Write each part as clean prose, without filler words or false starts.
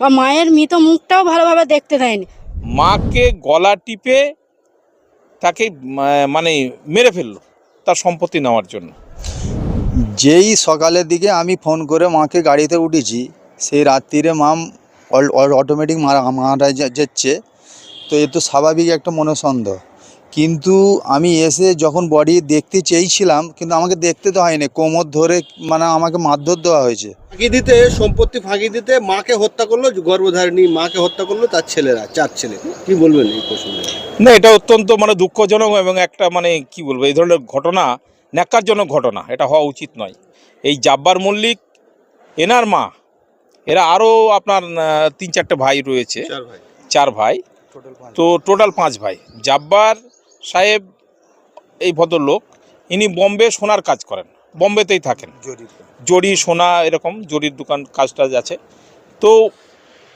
বা মায়ের মৃত মুখটাও ভালোভাবে দেখতে দেয়নি। মাকে গলা টিপে তাকে মানে মেরে ফেললো তার সম্পত্তি নেওয়ার জন্য। যেই সকালের দিকে আমি ফোন করে মাকে গাড়িতে উঠেছি, সেই রাত্রিরে মাম অটোমেটিক মারা যাচ্ছে। তো এ তো স্বাভাবিক একটা মনসন্দেহ। কিন্তু আমি এসে যখন বডি দেখতে চেয়েছিলাম, কিন্তু আমাকে দেখতে তো হয়নি, কোমর ধরে মানে আমাকে মারধর দেওয়া হয়েছে। ফাঁকি দিতে, সম্পত্তি ফাঁকি দিতে মাকে হত্যা করলো, গর্ভধারিণী মাকে হত্যা করলো তার ছেলেরা, 4 ছেলে। কি বলবেন এই প্রসঙ্গে? না, এটা অত্যন্ত দুঃখজনক এবং একটা কি বলবো, এই ধরনের ঘটনা ন্যাক্কারজনক ঘটনা, এটা হওয়া উচিত নয়। এই জাব্বার মল্লিক, এনার মা, এরা আরও আপনার 3-4টে ভাই রয়েছে, 4 ভাই। 4 ভাই, তো টোটাল 5 ভাই। জাব্বার সাহেব এই ভদ্রলোক, ইনি বোম্বে সোনার কাজ করেন, বোম্বেতেই থাকেন, জরি সোনা এরকম জরির দোকান কাজ টাজ আছে। তো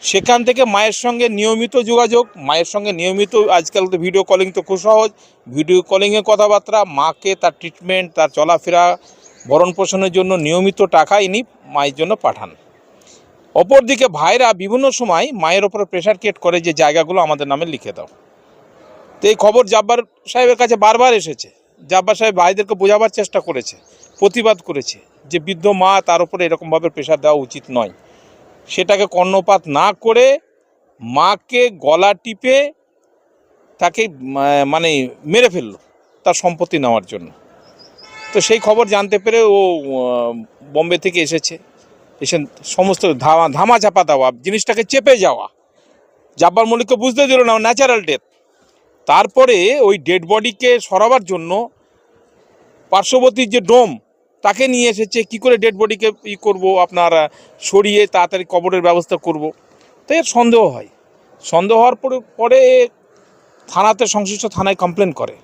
সেখান থেকে মায়ের সঙ্গে নিয়মিত যোগাযোগ, মায়ের সঙ্গে নিয়মিত, আজকাল তো ভিডিও কলিং তো খুব সহজ, ভিডিও কলিংয়ে কথাবার্তা, মাকে তার ট্রিটমেন্ট, তার চলাফেরা, ভরণ পোষণের জন্য নিয়মিত টাকা ইনি মায়ের জন্য পাঠান। অপরদিকে ভাইরা বিভিন্ন সময় মায়ের ওপরে প্রেশার ক্রিয়েট করে যে জায়গাগুলো আমাদের নামে লিখে দাও। তো এই খবর জাব্বার সাহেবের কাছে বারবার এসেছে। জাব্বার সাহেব ভাইদেরকে বোঝাবার চেষ্টা করেছে, প্রতিবাদ করেছে যে বৃদ্ধ মা, তার উপরে এরকমভাবে প্রেশার দেওয়া উচিত নয়। সেটাকে কর্ণপাত না করে মাকে গলা টিপে তাকে মেরে ফেললো তার সম্পত্তি নেওয়ার জন্য। তো সেই খবর জানতে পেরে ও বোম্বে থেকে এসে সমস্ত ধামা চাপা দেওয়া, জিনিসটাকে চেপে যাওয়া, জাব্বার মল্লিককে বুঝতে দিল না ন্যাচারাল ডেথ। তারপরে ওই ডেড বডিকে সরাবার জন্য পার্শ্ববর্তী যে ডোম, তাকে নিয়ে এসেছে, কি করে ডেড বডিকে করব, আপনার সরিয়ে তাড়াতাড়ি কবরের ব্যবস্থা করব। তো এর সন্দেহ হয়, সন্দেহ হওয়ার পরে থানাতে, সংশ্লিষ্ট থানায় কমপ্লেন করে।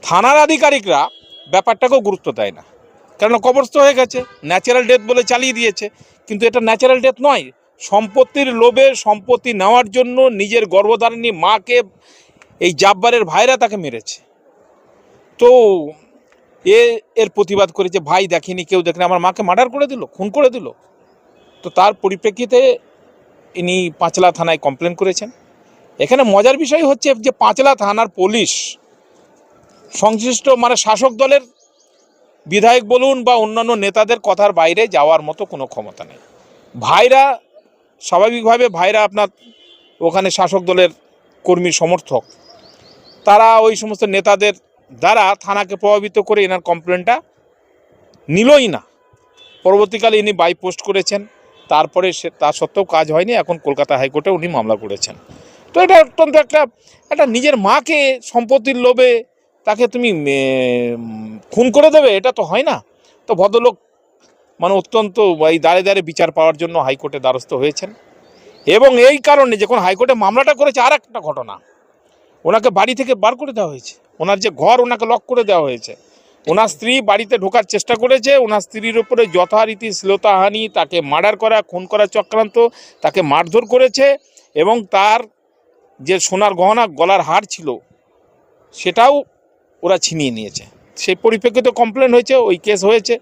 থানার আধিকারিকরা ব্যাপারটাকেও গুরুত্ব দেয় না, কারণ কবরস্থ হয়ে গেছে, ন্যাচারাল ডেথ বলে চালিয়ে দিয়েছে। কিন্তু এটা ন্যাচারাল ডেথ নয়, সম্পত্তির লোভে, সম্পত্তি নেওয়ার জন্য নিজের গর্ভধারিণী মাকে এই জাব্বারের ভাইরা তাকে মেরেছে। তো এর প্রতিবাদ করেছে, ভাই দেখেনি, কেউ দেখেনি, আমার মাকে মার্ডার করে দিল, খুন করে দিল। তো তার পরিপ্রেক্ষিতে ইনি পাঁচলা থানায় কমপ্লেন করেছেন। এখানে মজার বিষয় হচ্ছে যে পাঁচলা থানার পুলিশ সংশ্লিষ্ট শাসক দলের বিধায়ক বলুন বা অন্যান্য নেতাদের কথার বাইরে যাওয়ার মতো কোনো ক্ষমতা নেই। ভাইরা স্বাভাবিকভাবে, ভাইরা আপনার ওখানে শাসক দলের কর্মী সমর্থক, তারা ওই সমস্ত নেতাদের দ্বারা থানাকে প্রভাবিত করে এনার কমপ্লেনটা নিলই না। পরবর্তীকালে ইনি বাই পোস্ট করেছেন, তারপরে তার সত্ত্বেও কাজ হয়নি, এখন কলকাতা হাইকোর্টে উনি মামলা করেছেন। তো এটা অত্যন্ত একটা নিজের মাকে সম্পত্তির লোভে তাকে তুমি খুন করে দেবে, এটা তো হয় না। তো ভদ্রলোক অত্যন্ত এই দাঁড়ে দাঁড়ে বিচার পাওয়ার জন্য হাইকোর্টে দ্বারস্থ হয়েছেন। এবং এই কারণে যখন হাইকোর্টে মামলাটা করেছে, আর একটা ঘটনা, ওনাকে বাড়ি থেকে বার করে দেওয়া হয়েছে, ওনার যে ঘর, ওনাকে লক করে দেওয়া হয়েছে। ওনার স্ত্রী বাড়িতে ঢোকার চেষ্টা করেছে, ওনার স্ত্রীর উপরে যথারীতি শ্লীলতাহানি, তাকে মার্ডার করা, খুন করা চক্রান্ত, তাকে মারধর করেছে। এবং তার যে সোনার গহনা, গলার হার ছিল, সেটাও ওরা ছিনিয়ে নিয়েছে। সেই পরিপ্রেক্ষিতে কমপ্লেন হয়েছে, ওই কেস হয়েছে।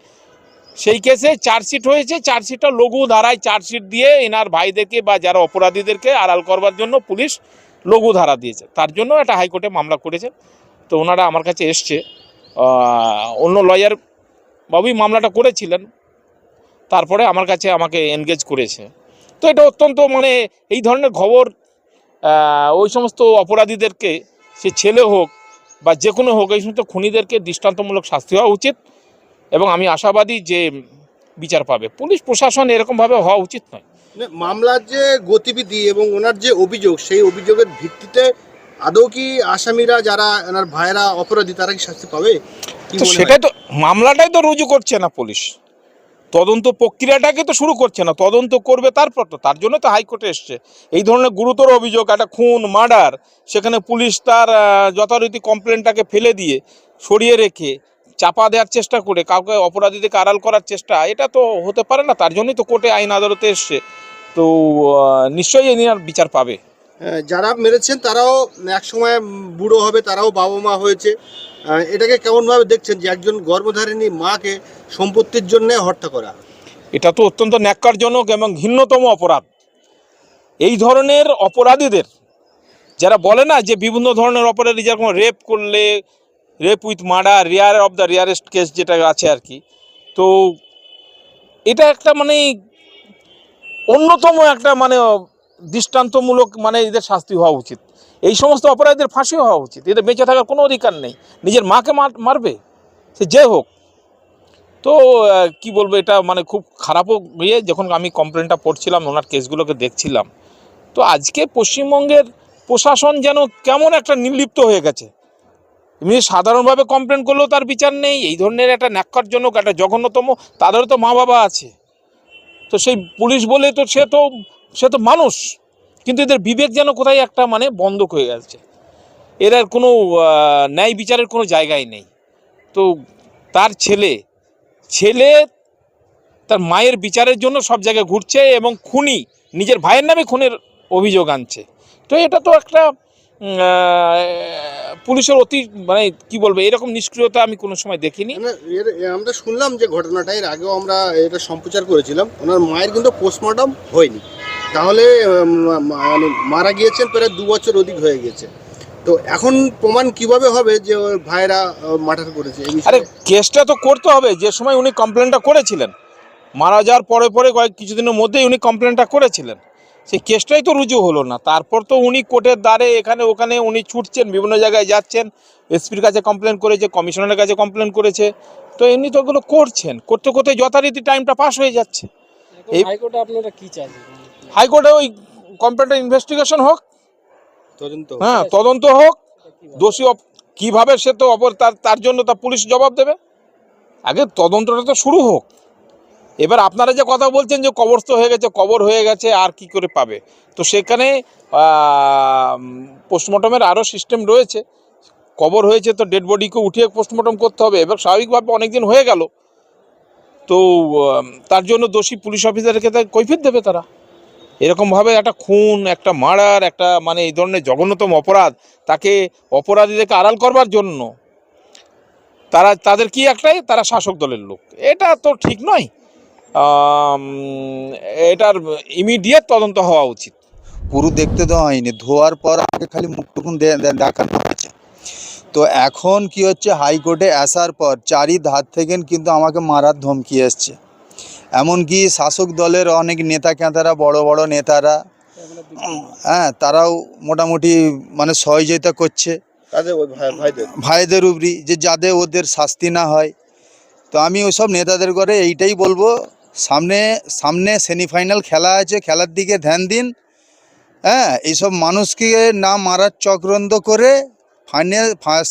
সেই কেসে চার্জশিট হয়েছে, চার্জশিটটা লঘু ধারায় চার্জশিট দিয়ে এনার ভাইদেরকে বা যারা অপরাধীদেরকে আড়াল করবার জন্য পুলিশ লঘু ধারা দিয়েছে, তার জন্য একটা হাইকোর্টে মামলা করেছে। তো ওনারা আমার কাছে এসছে, অন্য লয়ার বাবুই মামলাটা করেছিলেন, তারপরে আমাকে এনগেজ করেছে। তো এটা অত্যন্ত এই ধরনের খবর ওই সমস্ত অপরাধীদেরকে, সে ছেলে হোক বা যে কোনো হোক, এই সমস্ত খুনিদেরকে দৃষ্টান্তমূলক শাস্তি হওয়া উচিত। এবং আমি আশাবাদী যে বিচার পাবে। পুলিশ প্রশাসন এরকমভাবে হওয়া উচিত নয়। মামলার যে গতিবিধি এবং ওনার যে অভিযোগ, সেই অভিযোগের ভিত্তিতে আদৌ কি আসামিরা, যারা ওনার ভাইরা অপরাধী, তারা কি শাস্তি পাবে? তো সেটাই তো, মামলাটাই তো রুজু করছে না পুলিশ, তদন্ত প্রক্রিয়াটাকে তো শুরু করছে না। তদন্ত করবে তারপর, তো তার জন্য তো হাইকোর্টে এসছে। এই ধরনের গুরুতর অভিযোগ, একটা খুন, মার্ডার, সেখানে পুলিশ তার যথারীতি কমপ্লেনটাকে ফেলে দিয়ে, সরিয়ে রেখে, চাপা দেওয়ার চেষ্টা করে, কাউকে অপরাধীদেরকে আড়াল করার চেষ্টা, এটা তো হতে পারে না। তার জন্যই তো কোর্টে, আইন আদালতে এসছে। তো নিশ্চয়ই এ নিয়ে বিচার পাবে। যারা মেরেছেন তারাও এক সময় বুড়ো হবে, তারাও বাবা মা হয়েছে। এটাকে কেমনভাবে দেখছেন যে একজন গর্ভধারিণী মাকে সম্পত্তির জন্য হত্যা করা? এটা তো অত্যন্ত ন্যাক্কারজনক এবং ঘৃণ্যতম অপরাধ। এই ধরনের অপরাধীদের, যারা বলে না যে বিভিন্ন ধরনের অপরাধী, যেরকম রেপ করলে, rape with murder, rare of the rarest case যেটা আছে আর কি, তো এটা একটা মানে অন্যতম একটা মানে দৃষ্টান্তমূলক, মানে এদের শাস্তি হওয়া উচিত। এই সমস্ত অপরাধীদের ফাঁসি হওয়া উচিত। এদের বেঁচে থাকার কোনো অধিকার নেই। নিজের মাকে মারবে, সে যে হোক। তো কি বলবো, এটা মানে খুব খারাপও ইয়ে। যখন আমি কমপ্লেনটা পড়ছিলাম, ওনার কেসগুলোকে দেখছিলাম, তো আজকে পশ্চিমবঙ্গের প্রশাসন যেন কেমন একটা নির্লিপ্ত হয়ে গেছে। এমনি সাধারণভাবে কমপ্লেন করলেও তার বিচার নেই। এই ধরনের একটা ন্যাক্কারজনক, একটা জঘন্যতম, তাদেরও তো মা বাবা আছে। তো সেই পুলিশ বলে তো সে তো মানুষ, কিন্তু এদের বিবেক যেন কোথায় একটা মানে বন্ধক হয়ে গেছে। এর আর কোনো ন্যায় বিচারের কোনো জায়গাই নেই। তো তার ছেলে তার মায়ের বিচারের জন্য সব জায়গায় ঘুরছে, এবং খুনি নিজের ভাইয়ের নামে খুনের অভিযোগ আনছে। তো এটা তো একটা পুলিশের অতি মানে কি বলবো, এরকম নিষ্ক্রিয়তা আমি কোনো সময় দেখিনি। আমরা শুনলাম যে ঘটনাটা, এর আগেও আমরা এটা সম্প্রচার করেছিলাম, ওনার মায়ের কিন্তু পোস্টমর্টম হয়নি। তাহলে মানে মারা গিয়েছেন প্রায় 2 বছর অধিক হয়ে গেছে। তো এখন প্রমাণ কিভাবে হবে যে ওর ভাইরা মার্ডার করেছে? আরে কেসটা তো করতে হবে। যে সময় উনি কমপ্লেনটা করেছিলেন, মারা যাওয়ার পরে কিছুদিনের মধ্যেই উনি কমপ্লেনটা করেছিলেন, সেই কেসটাই তো রুজু হলো না। তারপর তো উনি কোর্টের দ্বারে এখানে ওখানে উনি ছুটছেন, বিভিন্ন জায়গায় যাচ্ছেন, এসপির কাছে কমপ্লেন করেছে, কমিশনারের কাছে কমপ্লেন করেছে। তো এমনি তো ওগুলো করছেন, করতে করতে যথারীতি টাইমটা পাস হয়ে যাচ্ছে। এই হাইকোর্টে আপনারা কি চান? হাইকোর্টে ওই কমপ্লেনটা ইনভেস্টিগেশন হোক, তদন্ত তদন্ত হোক। দোষী কীভাবে সে তো তার জন্য তা পুলিশ জবাব দেবে। আগে তদন্তটা তো শুরু হোক। এবার আপনারা যে কথা বলছেন যে কবরস্থ হয়ে গেছে, কবর হয়ে গেছে, আর কি করে পাবে? তো সেখানে পোস্টমর্টমের আরও সিস্টেম রয়েছে। কবর হয়েছে তো ডেড বডিকে উঠিয়ে পোস্টমর্টম করতে হবে। এবার স্বাভাবিকভাবে অনেক দিন হয়ে গেল, তো তার জন্য দোষী পুলিশ অফিসারকে কৈফিয়ত দেবে তারা। এরকমভাবে একটা খুন, একটা মার্ডার, একটা মানে এই ধরনের জঘন্যতম অপরাধ, তাকে অপরাধীদেরকে আড়াল করবার জন্য তাদের কি একটাই, তারা শাসক দলের লোক। এটা তো ঠিক নয়। এটার ইমিডিয়েট তদন্ত হওয়া উচিত। পুরো দেখতে দেওয়া হয়নি, ধোয়ার পর আমাকে খালি মুখটুকুন দেখানো হয়েছে। তো এখন কি হচ্ছে, হাইকোর্টে আসার পর চারিধার থেকে কিন্তু আমাকে মারার ধমকি এসছে। এমনকি শাসক দলের অনেক নেতা কেঁতারা, বড় বড় নেতারা, হ্যাঁ, তারাও মোটামুটি মানে সহযোগিতা করছে তাদের ওই ভাইদের উপরই, যে যাতে ওদের শাস্তি না হয়। তো আমি ওইসব নেতাদের করে এইটাই বলবো, সামনে সেমিফাইনাল খেলা আছে, খেলার দিকে ধ্যান দিন। হ্যাঁ, এইসব মানুষকে না মারার চক্রান্ত করে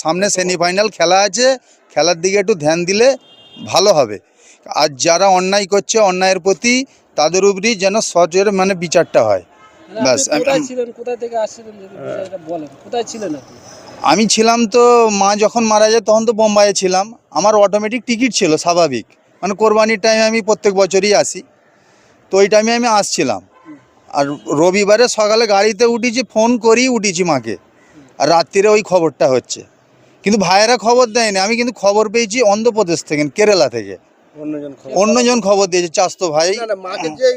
সামনে সেমিফাইনাল খেলা আছে, খেলার দিকে একটু ধ্যান দিলে ভালো হবে। আর যারা অন্যায় করছে, অন্যায়ের প্রতি তাদের উপরই যেন সজোর মানে বিচারটা হয়। ব্যাস। কোথা থেকে আসছিলেন যদি বিষয়টা বলেন, কোথায় ছিলেন আপনি? আমি ছিলাম তো, মা যখন মারা যায় তখন তো বোম্বাইয়ে ছিলাম। আমার অটোমেটিক টিকিট ছিল, স্বাভাবিক, মানে কোরবানির টাইমে আমি প্রত্যেক বছরই আসি, তো ওই টাইমে আমি আসছিলাম। আর রবিবারে সকালে গাড়িতে উঠেছি, ফোন করেই উঠেছি মাকে, আর রাত্রিরে ওই খবরটা হচ্ছে। কিন্তু ভাইয়েরা খবর দেয়নি, আমি কিন্তু খবর পেয়েছি অন্ধ্রপ্রদেশ থেকে, কেরালা থেকে অন্যজন খবর দিয়েছে, চাস্তো ভাই। মাকে যে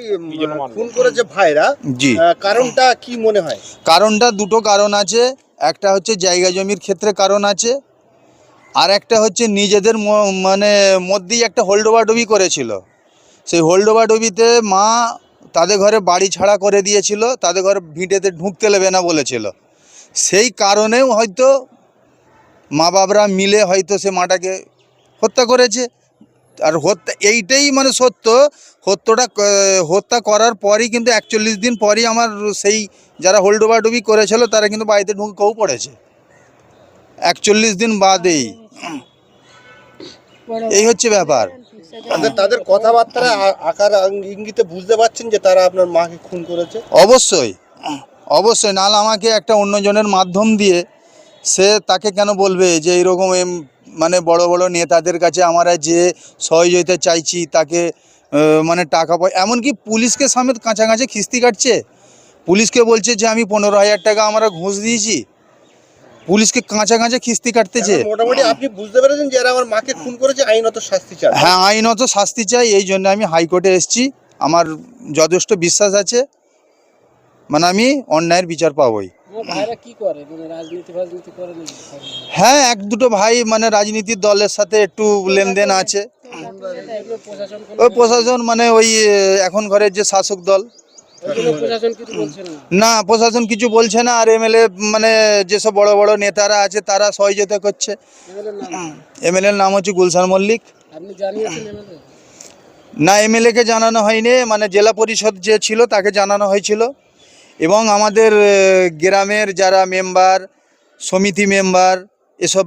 খুন করেছে ভাইরা, জি, কারণটা কি মনে হয়? কারণটা দুটো কারণ আছে। একটা হচ্ছে জায়গা জমির ক্ষেত্রে কারণ আছে, আর একটা হচ্ছে নিজেদের মানে মধ্যেই একটা হোল্ডোভারডুবি করেছিল। সেই হোল্ডোভারডুবিতে মা তাদের ঘরে বাড়ি ছাড়া করে দিয়েছিল, তাদের ঘরে ভিটেতে ঢুকতে দেবে না বলেছিল। সেই কারণেও হয়তো মা বাবারা মিলে হয়তো সে মাটাকে হত্যা করেছে। আর এইটাই মানে হত্যা করার পরই কিন্তু 41 দিন পরই আমার সেই যারা হোল্ডোভারডুবি করেছিল তারা কিন্তু বাড়িতে ঢুকেও পড়েছে 41 দিন বাদেই। এই হচ্ছে ব্যাপার। তাদের কথাবার্তা আকার ইঙ্গিতে বুঝতে পারছেন যে তারা আপনার মাকে খুন করেছে? অবশ্যই, নাহলে আমাকে একটা অন্যজনের মাধ্যম দিয়ে সে তাকে কেন বলবে যে এইরকম মানে বড় বড় নেতাদের কাছে আমরা যে সহযোগিতা চাইছি, তাকে মানে টাকা পয়সা, এমনকি পুলিশকে সমেত কাঁচা খিস্তি কাটছে। পুলিশকে বলছে যে আমি 15,000 টাকা আমরা ঘুষ দিয়েছি, পুলিশকে কাঁচা খিস্তি কাটতেছে। মোটামুটি আপনি বুঝতে পেরেছেন যে এরা আমার মাকে খুন করেছে, আইনত শাস্তি চাই। হ্যাঁ, আইনত শাস্তি চাই। এই জন্য আমি হাইকোর্টে এসেছি, আমার যথেষ্ট বিশ্বাস আছে মানে আমি অন্যায়ের বিচার পাবই। আমার ভাইরা কি করে, মানে রাজনীতি ফাজনীতি করে নাকি? হ্যাঁ, এক দুটো ভাই মানে রাজনীতির দলের সাথে একটু লেনদেন আছে। এগুলো প্রশাসন ওই প্রশাসন মানে ওই এখন ঘরের যে শাসক দল, প্রশাসন কিছু বলছে না? না প্রশাসন কিছু বলছে না। আর এমএলএ মানে যেসব বড় বড় নেতারা আছে তারা সহযোগিতা করছে। এমএলএর নাম? এমএলএর নাম হচ্ছে গুলশান মল্লিক। আপনি জানিয়েছেন এমএলএ? না, এমএলএকে জানানো হয়নি, মানে জেলা পরিষদ যে ছিল তাকে জানানো হয়েছিল। এবং আমাদের গ্রামের যারা মেম্বার, সমিতি মেম্বার, এসব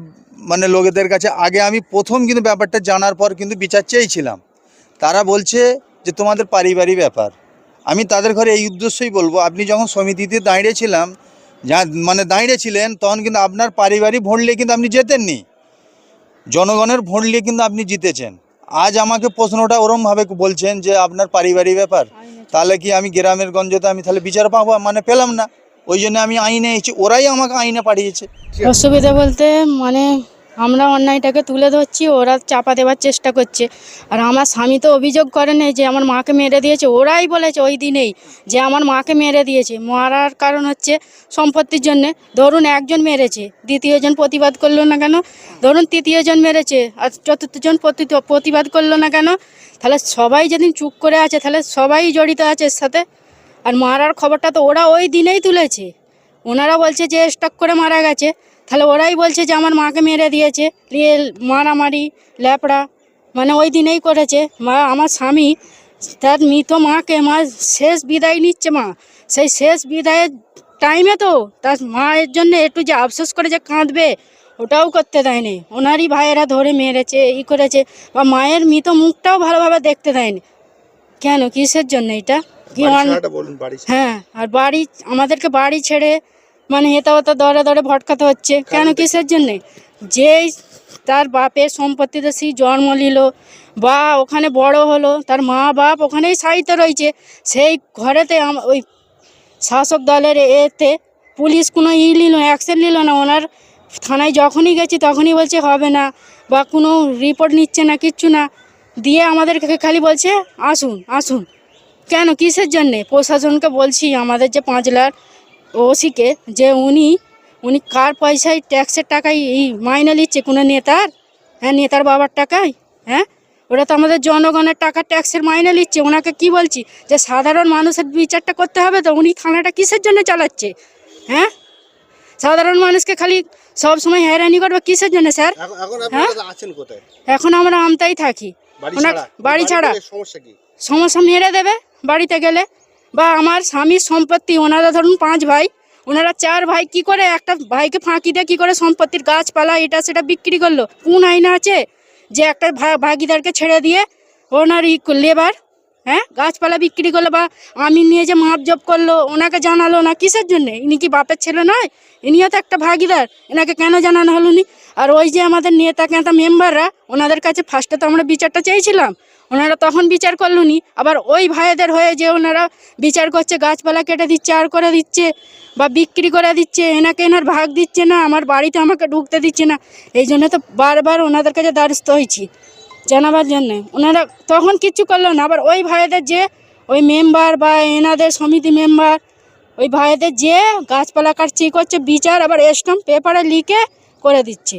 মানে লোকেদের কাছে আগে আমি প্রথম কিন্তু ব্যাপারটা জানার পর কিন্তু বিচার চেয়েছিলাম। তারা বলছে যে তোমাদের পারিবারিক ব্যাপার। আমি তাদের ঘরে এই উদ্দেশ্যই বলবো, আপনি যখন সমিতিতে দাঁড়িয়েছিলাম, যা মানে দাঁড়িয়েছিলেন, তখন কিন্তু আপনার পারিবারিক ভোট নিয়ে কিন্তু আপনি জেতেননি, জনগণের ভোট নিয়ে কিন্তু আপনি জিতেছেন। আজ আমাকে প্রশ্নটা ওরমভাবে বলছেন যে আপনার পারিবারিক ব্যাপার, তাহলে কি আমি গ্রামের গঞ্জতে আমি তাহলে বিচার পাবো? মানে পেলাম না, ওই জন্য আমি আইনে এসেছি, ওরাই আমাকে আইনে পাঠিয়েছে। অসুবিধা বলতে মানে আমরা অন্যায়টাকে তুলে ধরছি, ওরা চাপা দেওয়ার চেষ্টা করছে। আর আমার স্বামী তো অভিযোগ করে নেই যে আমার মাকে মেরে দিয়েছে, ওরাই বলেছে ওই দিনেই যে আমার মাকে মেরে দিয়েছে। মারার কারণ হচ্ছে সম্পত্তির জন্যে। ধরুন একজন মেরেছে, দ্বিতীয়জন প্রতিবাদ করলো না কেন? ধরুন তৃতীয়জন মেরেছে আর চতুর্থজন প্রতিবাদ করলো না কেন? তাহলে সবাই যেদিন চুপ করে আছে তাহলে সবাই জড়িত আছে এর সাথে। আর মারার খবরটা তো ওরা ওই দিনেই তুলেছে। ওনারা বলছে যে স্টক করে মারা গেছে, তাহলে ওরাই বলছে যে আমার মাকে মেরে দিয়েছে। দিয়ে মারামারি ল্যাপড়া মানে ওই দিনেই করেছে। আমার স্বামী তার মৃত মাকে শেষ বিদায় নিচ্ছে। সেই শেষ বিদায়ের টাইমে তো তার মায়ের জন্য একটু যে আফসোস করে যে কাঁদবে, ওটাও করতে দেয়নি। ওনারই ভাইয়েরা ধরে মেরেছে, করেছে। বা মায়ের মৃত মুখটাও ভালোভাবে দেখতে দেয়নি। কেন, কিসের জন্য এটা? হ্যাঁ, আর বাড়ি আমাদেরকে বাড়ি ছেড়ে মানে হেতা হতা দরে দরে ভটকাতে হচ্ছে। কেন, কিসের জন্যে? যেই তার বাপের সম্পত্তিতে সেই জন্ম নিল বা ওখানে বড় হলো, তার মা বাপ ওখানেই সাইতে রয়েছে, সেই ঘরেতে ওই শাসক দলের এতে পুলিশ কোনো নিল, অ্যাকশন নিল না। ওনার থানায় যখনই গেছি তখনই বলছে হবে না, বা কোনো রিপোর্ট নিচ্ছে না, কিচ্ছু না। দিয়ে আমাদেরকে খালি বলছে আসুন আসুন। কেন, কিসের জন্যে? প্রশাসনকে বলছি, আমাদের যে পাঁচলার ওসিকে, যে উনি কার পয়সায় ট্যাক্সের টাকায় এই মাইনে নিচ্ছে? কোনো নেতার? হ্যাঁ, নেতার বাবার টাকায়? হ্যাঁ, ওরা তো আমাদের জনগণের টাকা ট্যাক্সের মাইনে নিচ্ছে। ওনাকে কি বলছি যে সাধারণ মানুষের বিচারটা করতে হবে, তো উনি থানাটা কিসের জন্য চালাচ্ছে? হ্যাঁ, সাধারণ মানুষকে খালি সব সময় হয়রানি করবে কিসের জন্য স্যার? এখন হ্যাঁ? আপনারা আছেন কোথায়? এখন আমরা আমতাই থাকি। বাড়ি ছাড়া। সমস্যা কি? সমস্যা মেরে দেবে বাড়িতে গেলে। বা আমার স্বামীর সম্পত্তি, ওনারা ধরুন 5 ভাই, ওনারা 4 ভাই কি করে একটা ভাইকে ফাঁকি দিয়ে কি করে সম্পত্তির গাছপালা এটা সেটা বিক্রি করলো? কোন আইন আছে যে একটা ভাগিদারকে ছেড়ে দিয়ে ওনার লেবার হ্যাঁ গাছপালা বিক্রি করলো? বা আমি নিয়ে যে মাপজোপ করলো, ওনাকে জানালো না কিসের জন্যে? ইনি কি বাপের ছেলে নয়? ইনিও তো একটা ভাগিদার, এনাকে কেন জানানো হলো নি? আর ওই যে আমাদের নেতা কেতা মেম্বাররা, ওনাদের কাছে ফার্স্টে তো আমরা বিচারটা চেয়েছিলাম, ওনারা তখন বিচার করলো নি। আবার ওই ভাইদের হয়ে যে ওনারা বিচার করছে, গাছপালা কেটে দিচ্ছে, আর করে দিচ্ছে বা বিক্রি করে দিচ্ছে, এনাকে এনার ভাগ দিচ্ছে না, আমার বাড়িতে আমাকে ঢুকতে দিচ্ছে না। এই জন্য তো বারবার ওনাদের কাছে দ্বারস্থ হয়েছি জানাবার জন্যে। ওনারা তখন কিচ্ছু করলো না। আবার ওই ভাইদের যে ওই মেম্বার বা এনাদের সমিতি মেম্বার, ওই ভাইদের যে গাছপালা কাটছে করছে বিচার আবার স্ট্যাম্প পেপারে লিখে করে দিচ্ছে।